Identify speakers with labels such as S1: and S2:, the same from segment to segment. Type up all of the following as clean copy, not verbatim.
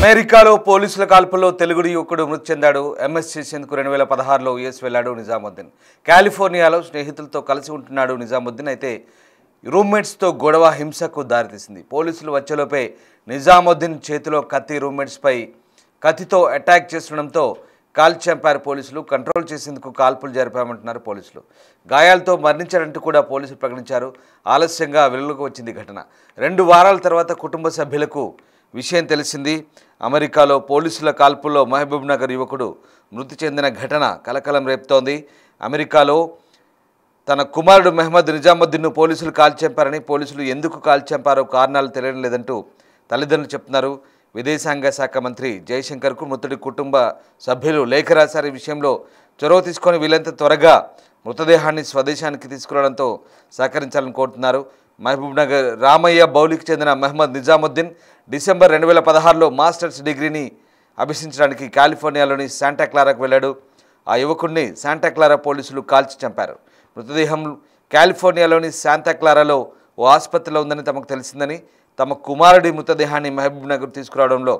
S1: అమెరికాలో పోలీసుల కాల్పుల్లో తెలుగు యువకుడు మృతి చెందాడు. ఎంఎస్ చేసేందుకు 2016లో యుఎస్ వెళ్లాడు నిజాముద్దీన్. కాలిఫోర్నియాలో స్నేహితులతో కలిసి ఉంటున్నాడు నిజాముద్దీన్. అయితే రూమ్మేట్స్తో గొడవ హింసకు దారితీసింది. పోలీసులు వచ్చేలోపే నిజాముద్దీన్ చేతిలో కత్తి రూమ్మేట్స్పై కత్తితో అటాక్ చేస్తుండడంతో కాల్చి చంపారు పోలీసులు. కంట్రోల్ చేసేందుకు కాల్పులు జరిపామంటున్నారు పోలీసులు. గాయాలతో మరణించారంటూ కూడా పోలీసులు ప్రకటించారు. ఆలస్యంగా వెలుగులోకి వచ్చింది ఘటన. 2 వారాల తర్వాత కుటుంబ సభ్యులకు విషయం తెలిసింది. అమెరికాలో పోలీసుల కాల్పుల్లో మహబూబ్ నగర్ యువకుడు మృతి చెందిన ఘటన కలకలం రేపుతోంది. అమెరికాలో తన కుమారుడు మహమ్మద్ నిజాముద్దీన్ను పోలీసులు కాల్చంపారని, పోలీసులు ఎందుకు కాల్చంపారో కారణాలు తెలియడం లేదంటూ తల్లిదండ్రులు చెప్తున్నారు. విదేశాంగ శాఖ మంత్రి జయశంకర్కు మృతుడి కుటుంబ సభ్యులు లేఖ రాశారు. ఈ విషయంలో చొరవ తీసుకొని వీలంత త్వరగా మృతదేహాన్ని స్వదేశానికి తీసుకురావడంతో సహకరించాలని కోరుతున్నారు. మహబూబ్ నగర్ రామయ్య బౌలికి చెందిన మహమ్మద్ నిజాముద్దీన్ డిసెంబర్ 2016లో మాస్టర్స్ డిగ్రీని అభ్యసించడానికి కాలిఫోర్నియాలోని శాంటా క్లారాకు వెళ్ళాడు. ఆ యువకుడిని శాంటా క్లారా పోలీసులు కాల్చి చంపారు. మృతదేహం కాలిఫోర్నియాలోని శాంటా క్లారాలో ఓ ఆసుపత్రిలో ఉందని తమకు తెలిసిందని, తమ కుమారుడి మృతదేహాన్ని మహబూబ్ నగర్ తీసుకురావడంలో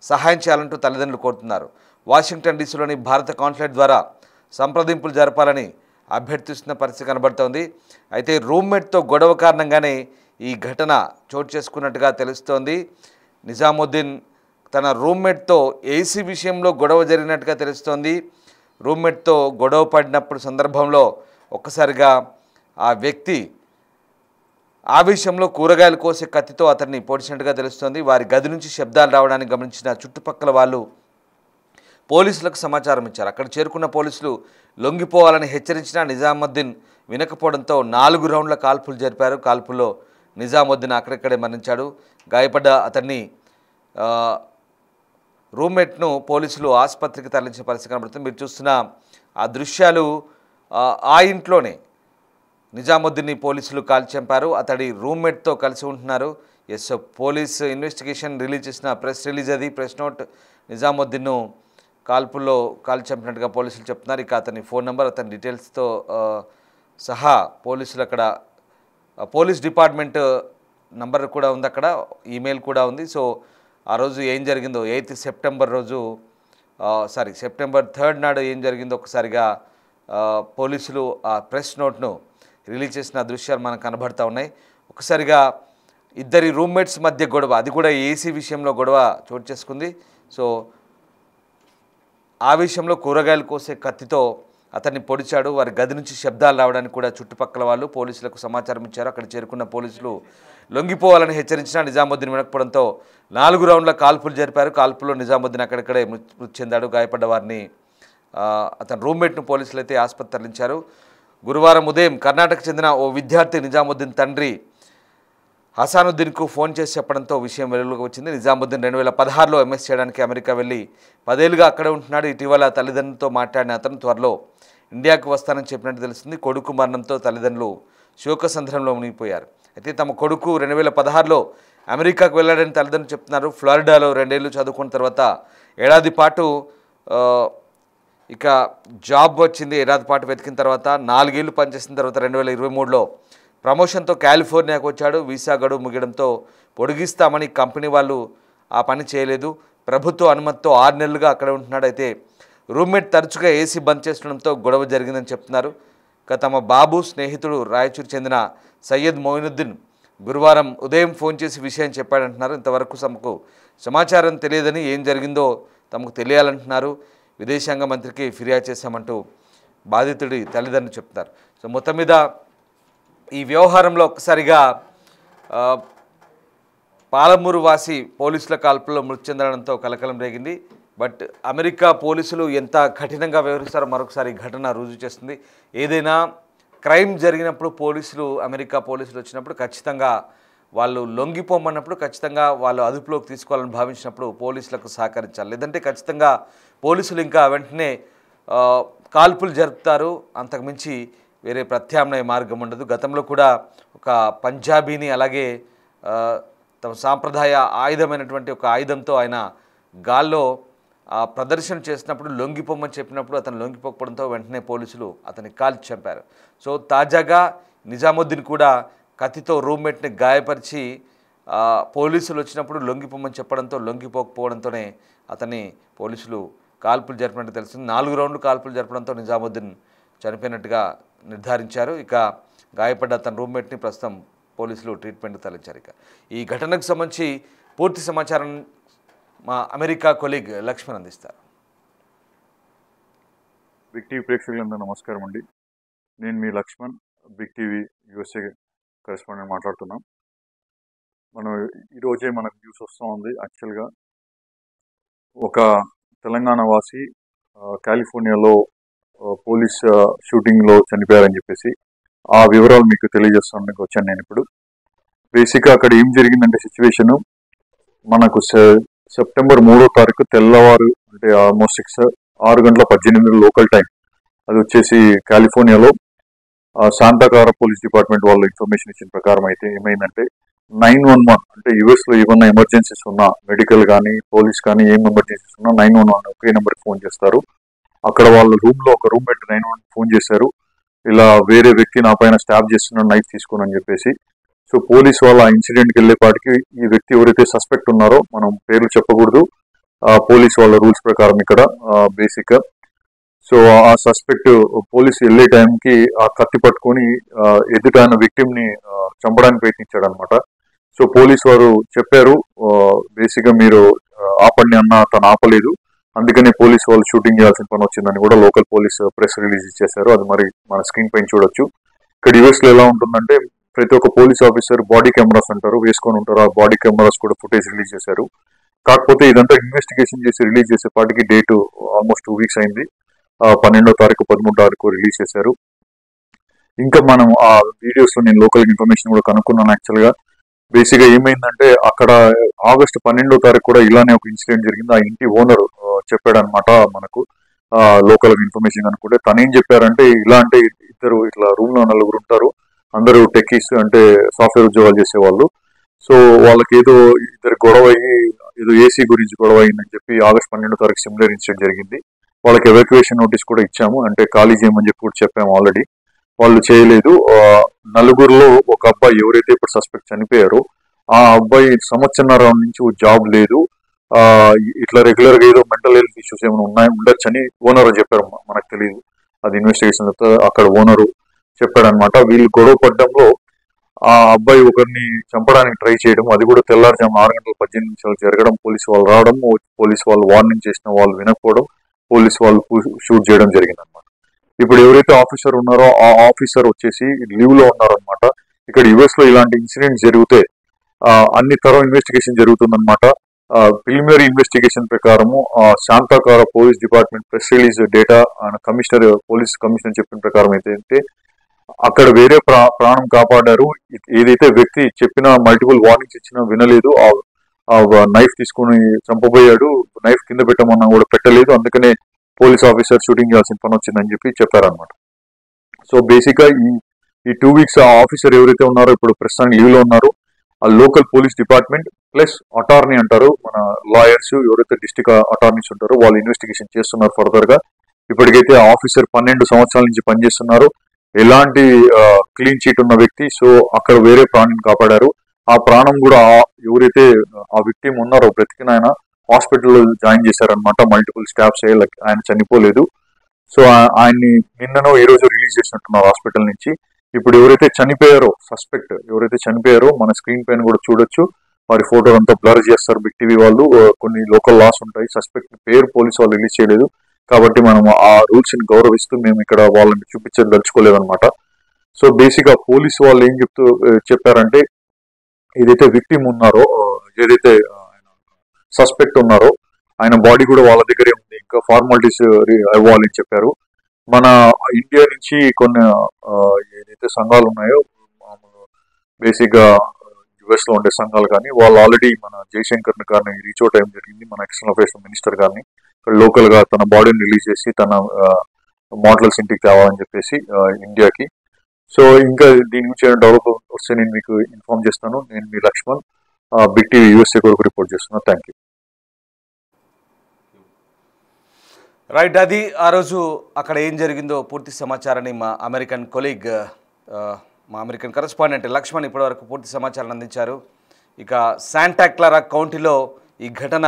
S1: సహాయం చేయాలంటూ తల్లిదండ్రులు కోరుతున్నారు. వాషింగ్టన్ డీసీలోని భారత కాన్సులేట్ ద్వారా సంప్రదింపులు జరపాలని అభ్యర్థిస్తున్న పరిస్థితి కనబడుతోంది. అయితే రూమ్మేట్తో గొడవ కారణంగానే ఈ ఘటన చోటు చేసుకున్నట్టుగా తెలుస్తోంది. నిజాముద్దీన్ తన రూమ్మేట్తో ఏసీ విషయంలో గొడవ జరిగినట్టుగా తెలుస్తోంది. రూమ్మేట్తో గొడవ పడినప్పుడు సందర్భంలో ఒక్కసారిగా ఆ వ్యక్తి ఆవేశంలో కూరగాయలు కోసే కత్తితో అతన్ని పొడిచినట్టుగా తెలుస్తోంది. వారి గది నుంచి శబ్దాలు రావడాన్ని గమనించిన చుట్టుపక్కల వాళ్ళు పోలీసులకు సమాచారం ఇచ్చారు. అక్కడ చేరుకున్న పోలీసులు లొంగిపోవాలని హెచ్చరించినా నిజాముద్దీన్ వినకపోవడంతో 4 రౌండ్ల కాల్పులు జరిపారు. కాల్పుల్లో నిజాముద్దీన్ అక్కడిక్కడే మరణించాడు. గాయపడ్డ అతన్ని రూమ్మేట్ను పోలీసులు ఆసుపత్రికి తరలించిన పరిస్థితి కనబడుతుంది. మీరు చూస్తున్న ఆ దృశ్యాలు ఆ ఇంట్లోనే నిజాముద్దీన్ని పోలీసులు కాల్చి చంపారు. అతడి రూమ్మేట్తో కలిసి ఉంటున్నారు. పోలీస్ ఇన్వెస్టిగేషన్ రిలీజ్ చేసిన ప్రెస్ రిలీజ్ అది, ప్రెస్ నోట్. నిజాముద్దీన్ను కాల్పుల్లో కాల్చి చంపినట్టుగా పోలీసులు చెప్తున్నారు. ఇక అతని ఫోన్ నెంబర్, అతని డీటెయిల్స్తో సహా పోలీసులు అక్కడ పోలీస్ డిపార్ట్మెంట్ నంబర్ కూడా ఉంది, అక్కడ ఈమెయిల్ కూడా ఉంది. సో ఆ రోజు ఏం జరిగిందో 8 సెప్టెంబర్ రోజు సెప్టెంబర్ 3 నాడు ఏం జరిగిందో ఒకసారిగా పోలీసులు ఆ ప్రెస్ నోట్ను రిలీజ్ చేసిన దృశ్యాలు మనకు కనబడతా ఉన్నాయి. ఒకసారిగా ఇద్దరి రూమ్మేట్స్ మధ్య గొడవ, అది కూడా ఏసీ విషయంలో గొడవ చోటు చేసుకుంది. సో ఆ విషయంలో కూరగాయలు కోసే కత్తితో అతన్ని పొడిచాడు. వారి గది నుంచి శబ్దాలు రావడానికి కూడా చుట్టుపక్కల వాళ్ళు పోలీసులకు సమాచారం ఇచ్చారు. అక్కడ చేరుకున్న పోలీసులు లొంగిపోవాలని హెచ్చరించినా నిజాముద్దీన్ వినకపోవడంతో 4 రౌండ్ల కాల్పులు జరిపారు. కాల్పుల్లో నిజాముద్దీన్ అక్కడిక్కడే మృతి చెందాడు. గాయపడ్డ వారిని అతని రూమ్మేట్ను పోలీసులు అయితే ఆసుపత్రి తరలించారు. గురువారం ఉదయం కర్ణాటక చెందిన ఓ విద్యార్థి నిజాముద్దీన్ తండ్రి హసానుద్దీన్కు ఫోన్ చేసి చెప్పడంతో విషయం వెలుగులోకి వచ్చింది. నిజాముద్దీన్ 2016లో ఎంఎస్ చేయడానికి అమెరికా వెళ్ళి 10 ఏళ్లుగా అక్కడే ఉంటున్నాడు. ఇటీవల తల్లిదండ్రులతో మాట్లాడిన అతను త్వరలో ఇండియాకు వస్తానని చెప్పినట్టు తెలిసింది. కొడుకు మరణంతో తల్లిదండ్రులు శోకసంద్రంలో మునిగిపోయారు. అయితే తమ కొడుకు 2016లో అమెరికాకు వెళ్ళాడని తల్లిదండ్రులు చెప్తున్నారు. ఫ్లోరిడాలో 2 ఏళ్ళు చదువుకున్న తర్వాత ఏడాది పాటు ఇక జాబ్ వచ్చింది. ఏడాది పాటు వెతికిన తర్వాత 4 ఏళ్ళు పనిచేసిన తర్వాత 2023లో ప్రమోషన్తో కాలిఫోర్నియాకు వచ్చాడు. వీసా గడువు ముగియడంతో పొడిగిస్తామని కంపెనీ వాళ్ళు ఆ పని చేయలేదు. ప్రభుత్వ అనుమతితో 6 నెలలుగా అక్కడ ఉంటున్నాడు. అయితే రూమ్మేట్ తరచుగా ఏసీ బంద్ చేస్తుండడంతో గొడవ జరిగిందని చెప్తున్నారు. ఇక తమ బాబు స్నేహితుడు రాయచూరు చెందిన సయ్యద్ మొయినుద్దీన్ గురువారం ఉదయం ఫోన్ చేసి విషయం చెప్పాడంటున్నారు. ఇంతవరకు తమకు సమాచారం తెలియదని, ఏం జరిగిందో తమకు తెలియాలంటున్నారు. విదేశాంగ మంత్రికి ఫిర్యాదు చేశామంటూ బాధితుడి తల్లిదండ్రులు చెప్తారు. సో మొత్తం మీద ఈ వ్యవహారంలో ఒక్కసారిగా పాలమూరు వాసి పోలీసుల కాల్పుల్లో మృతి చెందడంతో కలకలం రేగింది. బట్ అమెరికా పోలీసులు ఎంత కఠినంగా వ్యవహరిస్తారో మరొకసారి ఘటన రుజువు చేస్తుంది. ఏదైనా క్రైమ్ జరిగినప్పుడు అమెరికా పోలీసులు వచ్చినప్పుడు ఖచ్చితంగా వాళ్ళు లొంగిపోమన్నప్పుడు ఖచ్చితంగా వాళ్ళు అదుపులోకి తీసుకోవాలని భావించినప్పుడు పోలీసులకు సహకరించాలి. లేదంటే ఖచ్చితంగా పోలీసులు ఇంకా వెంటనే కాల్పులు జరుపుతారు. అంతకుమించి వేరే ప్రత్యామ్నాయ మార్గం ఉండదు. గతంలో కూడా ఒక పంజాబీని అలాగే తమ సాంప్రదాయ ఆయుధమైనటువంటి ఒక ఆయుధంతో ఆయన గాల్లో ప్రదర్శన చేసినప్పుడు లొంగిపోమని చెప్పినప్పుడు అతను లొంగిపోకపోవడంతో వెంటనే పోలీసులు అతన్ని కాల్చి చంపారు. సో తాజాగా నిజాముద్దీన్ కూడా కత్తితో రూమ్మేట్ని గాయపరిచి పోలీసులు వచ్చినప్పుడు లొంగిపోమని చెప్పడంతో లొంగిపోకపోవడంతోనే అతన్ని పోలీసులు కాల్పులు జరిపినట్టు తెలుస్తుంది. 4 రౌండ్లు కాల్పులు జరపడంతో నిజాముద్దీన్ చనిపోయినట్టుగా నిర్ధారించారు. ఇక గాయపడ్డ తన రూమ్మేట్ని ప్రస్తుతం పోలీసులు ట్రీట్మెంట్ తరలించారు. ఇక ఈ ఘటనకు సంబంధించి పూర్తి సమాచారం మా అమెరికా కొలీగ్ లక్ష్మణ్ అందిస్తారు.
S2: బిగ్ టీవీ ప్రేక్షకులందరూ నమస్కారం అండి. నేను మీ Lakshman, big TV USA correspondent మాట్లాడుతున్నాం. మనం ఈరోజే మనకు న్యూస్ వస్తూ ఉంది. యాక్చువల్గా ఒక తెలంగాణ వాసి కాలిఫోర్నియాలో పోలీస్ షూటింగ్లో చనిపోయారని చెప్పేసి ఆ వివరాలు మీకు తెలియజేస్తానికి వచ్చాను నేను ఇప్పుడు. బేసిక్గా అక్కడ ఏం జరిగిందంటే సిచ్యువేషను, మనకు సెప్టెంబర్ 3వ తారీఖు తెల్లవారు అంటే ఆల్మోస్ట్ 6:18 లోకల్ టైం, అది వచ్చేసి కాలిఫోర్నియాలో శాంతాకారా పోలీస్ డిపార్ట్మెంట్ వాళ్ళు ఇన్ఫర్మేషన్ ఇచ్చిన ప్రకారం అయితే ఏమైందంటే 911 అంటే యుఎస్లో ఏమన్నా ఎమర్జెన్సీస్ ఉన్నా, మెడికల్ కానీ పోలీస్ కానీ ఏం ఎమర్జెన్సీస్ ఉన్నా 911 ఒకే నెంబర్కి ఫోన్ చేస్తారు. అక్కడ వాళ్ళ రూమ్లో ఒక రూమ్మేట్ 911 ఫోన్ చేశారు, ఇలా వేరే వ్యక్తి నా పైన స్టాబ్ చేస్తున్నాడు, నైఫ్ తీసుకోనని చెప్పేసి. సో పోలీస్ వాళ్ళ ఇన్సిడెంట్కి వెళ్ళేపాటికి ఈ వ్యక్తి ఎవరైతే సస్పెక్ట్ ఉన్నారో, మనం పేర్లు చెప్పకూడదు పోలీస్ వాళ్ళ రూల్స్ ప్రకారం ఇక్కడ బేసిక్గా. సో ఆ సస్పెక్ట్ పోలీసు వెళ్ళే టైంకి ఆ కత్తి పట్టుకొని ఎదుటైన విక్టిమ్ని చంపడానికి ప్రయత్నించాడు అనమాట. సో పోలీస్ వారు చెప్పారు బేసిక్గా మీరు ఆపండి అన్న, తను ఆపలేదు, అందుకనే పోలీస్ వాళ్ళు షూటింగ్ చేయాల్సిన పని వచ్చిందని కూడా లోకల్ పోలీస్ ప్రెస్ రిలీజ్ ఇచ్చేశారు. అది మరి మన స్క్రీన్ పైన చూడొచ్చు. ఇక్కడ యూఎస్లో ఎలా ఉంటుందంటే ప్రతి ఒక్క పోలీస్ ఆఫీసర్ బాడీ కెమెరాస్ అంటారు వేసుకొని ఉంటారు, ఆ బాడీ కెమెరాస్ కూడా ఫుటేజ్ రిలీజ్ చేశారు. కాకపోతే ఇదంతా ఇన్వెస్టిగేషన్ చేసి రిలీజ్ చేసేపాటికి డేటు ఆల్మోస్ట్ 2 వీక్స్ అయింది. 12వ తారీఖు 13వ తారీఖు రిలీజ్ చేశారు. ఇంకా మనం ఆ వీడియోస్లో నేను లోకల్ ఇన్ఫర్మేషన్ కూడా కనుక్కున్నాను. యాక్చువల్గా బేసిక్గా ఏమైందంటే అక్కడ ఆగస్టు 12వ తారీఖు కూడా ఇలానే ఒక ఇన్సిడెంట్ జరిగింది. ఆ ఇంటి ఓనర్ చెప్పాడనమాట మనకు లోకల్ ఇన్ఫర్మేషన్ కనుక్కుంటే. తను ఏం చెప్పారంటే ఇలా అంటే ఇద్దరు ఇట్లా రూమ్లో 4 ఉంటారు, అందరూ టెక్కీస్ అంటే సాఫ్ట్వేర్ ఉద్యోగాలు చేసేవాళ్ళు. సో వాళ్ళకి ఏదో ఇద్దరు గొడవ అయ్యి ఏదో ఏసీ గురించి గొడవ అయిందని చెప్పి ఆగస్టు 12వ తారీఖు సిమిలర్ ఇన్సిడెంట్ జరిగింది. వాళ్ళకి ఎవాక్యుయేషన్ నోటీస్ కూడా ఇచ్చాము, అంటే ఖాళీ చేయమని చెప్పి కూడా చెప్పాము ఆల్రెడీ. వాళ్ళు చేయలేదు. 4గురిలో ఒక అబ్బాయి ఎవరైతే ఇప్పుడు సస్పెక్ట్ చనిపోయారో ఆ అబ్బాయి సంవత్సరన్నర నుంచి జాబ్ లేదు, ఇట్లా రెగ్యులర్గా ఏదో మెంటల్ హెల్త్ ఇష్యూస్ ఏమైనా ఉండొచ్చని ఓనర్ చెప్పారు. మనకు తెలియదు, అది ఇన్వెస్టిగేషన్ అక్కడ ఓనరు చెప్పాడనమాట. వీళ్ళు గొడవ పడ్డంలో ఆ అబ్బాయి ఒకరిని చంపడానికి ట్రై చేయడం, అది కూడా తెల్లారుజాము 6:18 జరగడం, పోలీసు వాళ్ళు రావడం, పోలీసు వాళ్ళు వార్నింగ్ చేసిన వాళ్ళు వినకపోవడం, పోలీసు వాళ్ళు షూట్ చేయడం జరిగింది అనమాట. ఇప్పుడు ఎవరైతే ఆఫీసర్ ఉన్నారో ఆ ఆఫీసర్ వచ్చేసి లీవ్ లో ఉన్నారనమాట. ఇక్కడ యుఎస్ లో ఇలాంటి ఇన్సిడెంట్స్ జరిగితే అన్ని తరం ఇన్వెస్టిగేషన్ జరుగుతుందన్నమాట. ప్రిలిమినరీ ఇన్వెస్టిగేషన్ ప్రకారము Santa Clara police department press release data commissioner police commissioner చెప్పిన ప్రకారం అయితే అక్కడ వేరే ప్రాణం కాపాడారు. ఏదైతే వ్యక్తి చెప్పిన మల్టిపుల్ వార్నింగ్స్ ఇచ్చినా వినలేదు, ఆ నైఫ్ తీసుకుని చంపబోయాడు, నైఫ్ కింద పెట్టమన్నా కూడా పెట్టలేదు, అందుకనే పోలీస్ ఆఫీసర్ షూటింగ్ చేయాల్సిన పని వచ్చిందని చెప్పి చెప్పారనమాట. సో బేసిక్గా ఈ 2 వీక్స్ ఆ ఆఫీసర్ ఎవరైతే ఉన్నారో ఇప్పుడు ప్రస్తుతానికి లీవ్ లో ఉన్నారు, ఆ local police department plus attorney అంటారు, మన లాయర్స్ ఎవరైతే డిస్ట్రిక్ట్ అటార్నీస్ ఉంటారో వాళ్ళు ఇన్వెస్టిగేషన్ చేస్తున్నారు ఫర్దర్ గా. ఇప్పటికైతే ఆఫీసర్ 12 సంవత్సరాల నుంచి పనిచేస్తున్నారు, ఎలాంటి క్లీన్ చీట్ ఉన్న వ్యక్తి. సో అక్కడ వేరే ప్రాణిని కాపాడారు. ఆ ప్రాణం కూడా ఎవరైతే ఆ విక్టిమ్ ఉన్నారో బ్రతికిన ఆయన హాస్పిటల్లో జాయిన్ చేశారనమాట, మల్టిపుల్ స్టాఫ్స్. ఆయన చనిపోలేదు. సో ఆయన్ని నిన్ననో ఈ రోజు రిలీజ్ చేసినట్టున్నారు హాస్పిటల్ నుంచి. ఇప్పుడు ఎవరైతే చనిపోయారో సస్పెక్ట్ ఎవరైతే చనిపోయారో మన స్క్రీన్ పైన కూడా చూడొచ్చు, వారి ఫోటో అంతా బ్లర్ చేస్తారు బిగ్ టీవీ వాళ్ళు. కొన్ని లోకల్ లాస్ ఉంటాయి, సస్పెక్ట్ పేరు పోలీసు వాళ్ళు రిలీజ్ చేయలేదు కాబట్టి మనం ఆ రూల్స్ ని గౌరవిస్తూ మేము ఇక్కడ వాళ్ళని చూపించదలుచుకోలేదు అనమాట. సో బేసిక్ గా పోలీసు వాళ్ళు ఏం చెప్పారంటే ఏదైతే విక్టిమ్ ఉన్నారో, ఏదైతే సస్పెక్ట్ ఉన్నారో ఆయన బాడీ కూడా వాళ్ళ దగ్గరే ఉంది, ఇంకా ఫార్మాలిటీస్ అవ్వాలని చెప్పారు. మన ఇండియా నుంచి కొన్ని ఏదైతే సంఘాలు ఉన్నాయో బేసిక్ గా యుఎస్ లో ఉండే సంఘాలు కానీ వాళ్ళు ఆల్రెడీ మన జయశంకర్ గారిని రీచ్ అవుట్ అయ్యడం జరిగింది, మన ఎక్స్టర్నల్ అఫైర్స్ మినిస్టర్ గారిని. లోకల్ గా తన బాడీని రిలీజ్ చేసి తన మోడల్స్ ఇంటికి తేవాలని చెప్పేసి ఇండియాకి. సో ఇంకా దీని గురించి డెవలప్ వస్తే నేను మీకు ఇన్ఫార్మ్ చేస్తాను. నేను మీ లక్ష్మణ్, బిగ్ టీవీ యూఎస్ఏ కొరకు రిపోర్ట్ చేస్తున్నాను. Thank you.
S1: రైట్, అది ఆ రోజు అక్కడ ఏం జరిగిందో పూర్తి సమాచారాన్ని మా అమెరికన్ కొలీగ్, మా అమెరికన్ కరెస్పాండెంట్ లక్ష్మణ్ ఇప్పటివరకు పూర్తి సమాచారాన్ని అందించారు. ఇక శాంటా క్లారా కౌంటీలో ఈ ఘటన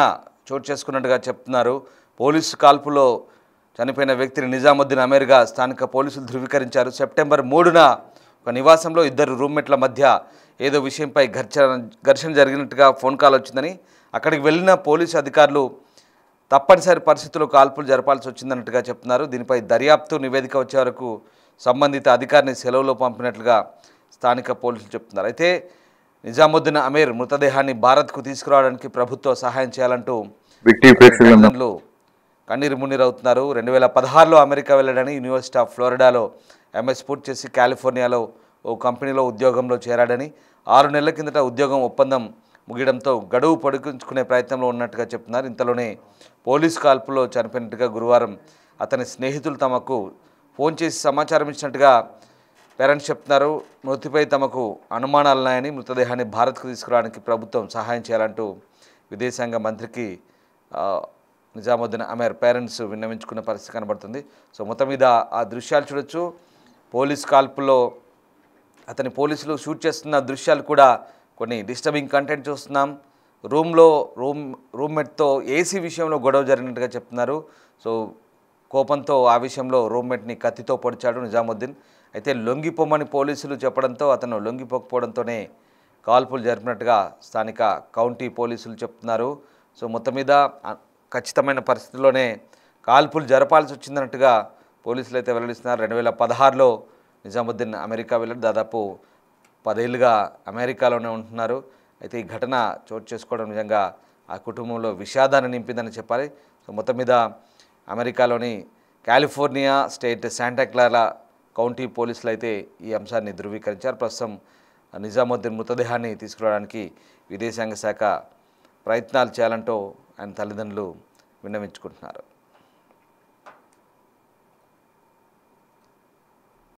S1: చోటు చేసుకున్నట్టుగా చెప్తున్నారు. పోలీసు కాల్పులో చనిపోయిన వ్యక్తిని నిజాముద్దీన్ అమీర్గా స్థానిక పోలీసులు ధృవీకరించారు. సెప్టెంబర్ 3న ఒక నివాసంలో ఇద్దరు రూమ్మేట్ల మధ్య ఏదో విషయంపై ఘర్షణ జరిగినట్టుగా ఫోన్ కాల్ వచ్చిందని, అక్కడికి వెళ్ళిన పోలీసు అధికారులు తప్పనిసరి పరిస్థితుల్లో కాల్పులు జరపాల్సి వచ్చిందన్నట్టుగా చెప్తున్నారు. దీనిపై దర్యాప్తు నివేదిక వచ్చే వరకు సంబంధిత అధికారిని సెలవులో పంపినట్లుగా స్థానిక పోలీసులు చెప్తున్నారు. అయితే నిజాముద్దీన్ అమీర్ మృతదేహాన్ని భారత్కు తీసుకురావడానికి ప్రభుత్వం సహాయం చేయాలంటూ తల్లిదండ్రులు కన్నీరు మున్నీరవుతున్నారు. 2016లో అమెరికా వెళ్ళాడని యూనివర్సిటీ ఆఫ్ ఫ్లోరిడాలో ఎంఎస్ పూర్తి చేసి కాలిఫోర్నియాలో ఓ కంపెనీలో ఉద్యోగంలో చేరాడని, 6 నెలల కిందట ఉద్యోగం ఒప్పందం ముగియడంతో గడువు పొడిగించుకునే ప్రయత్నంలో ఉన్నట్టుగా చెప్తున్నారు. ఇంతలోనే పోలీసు కాల్పులో చనిపోయినట్టుగా గురువారం అతని స్నేహితులు తమకు ఫోన్ చేసి సమాచారం ఇచ్చినట్టుగా పేరెంట్స్ చెప్తున్నారు. మృతిపై తమకు అనుమానాలున్నాయని, మృతదేహాన్ని భారత్కు తీసుకురావడానికి ప్రభుత్వం సహాయం చేయాలంటూ విదేశాంగ మంత్రికి నిజాముద్దీన్ అమీర్ పేరెంట్స్ విన్నవించుకున్న పరిస్థితి కనబడుతుంది. సో మొత్తం మీద ఆ దృశ్యాలు చూడొచ్చు. పోలీస్ కాల్పుల్లో అతని పోలీసులు షూట్ చేస్తున్న దృశ్యాలు కూడా కొన్ని డిస్టర్బింగ్ కంటెంట్ చూస్తున్నాం. రూమ్మేట్తో ఏసీ విషయంలో గొడవ జరిగినట్టుగా చెప్తున్నారు. సో కోపంతో ఆ విషయంలో రూమ్మేట్ని కత్తితో పొడిచాడు నిజాముద్దీన్. అయితే లొంగిపోమని పోలీసులు చెప్పడంతో అతను లొంగిపోకపోవడంతోనే కాల్పులు జరిపినట్టుగా స్థానిక కౌంటీ పోలీసులు చెప్తున్నారు. సో మొత్తం మీద ఖచ్చితమైన పరిస్థితుల్లోనే కాల్పులు జరపాల్సి వచ్చిందన్నట్టుగా పోలీసులు అయితే వెల్లడిస్తున్నారు. 2016లో నిజాముద్దీన్ అమెరికా వెళ్ళాడు. దాదాపు 10 ఏళ్ళుగా అమెరికాలోనే ఉంటున్నారు. అయితే ఈ ఘటన చోటు చేసుకోవడం నిజంగా ఆ కుటుంబంలో విషాదాన్ని నింపిందని చెప్పాలి. సో మొత్తం మీద అమెరికాలోని California state Santa Clara county పోలీసులు అయితే ఈ అంశాన్ని ధృవీకరించారు. ప్రస్తుతం నిజాముద్దీన్ మృతదేహాన్ని తీసుకురావడానికి విదేశాంగ శాఖ ప్రయత్నాలు చేయాలంటూ ఆయన తల్లిదండ్రులు విన్నవించుకుంటున్నారు.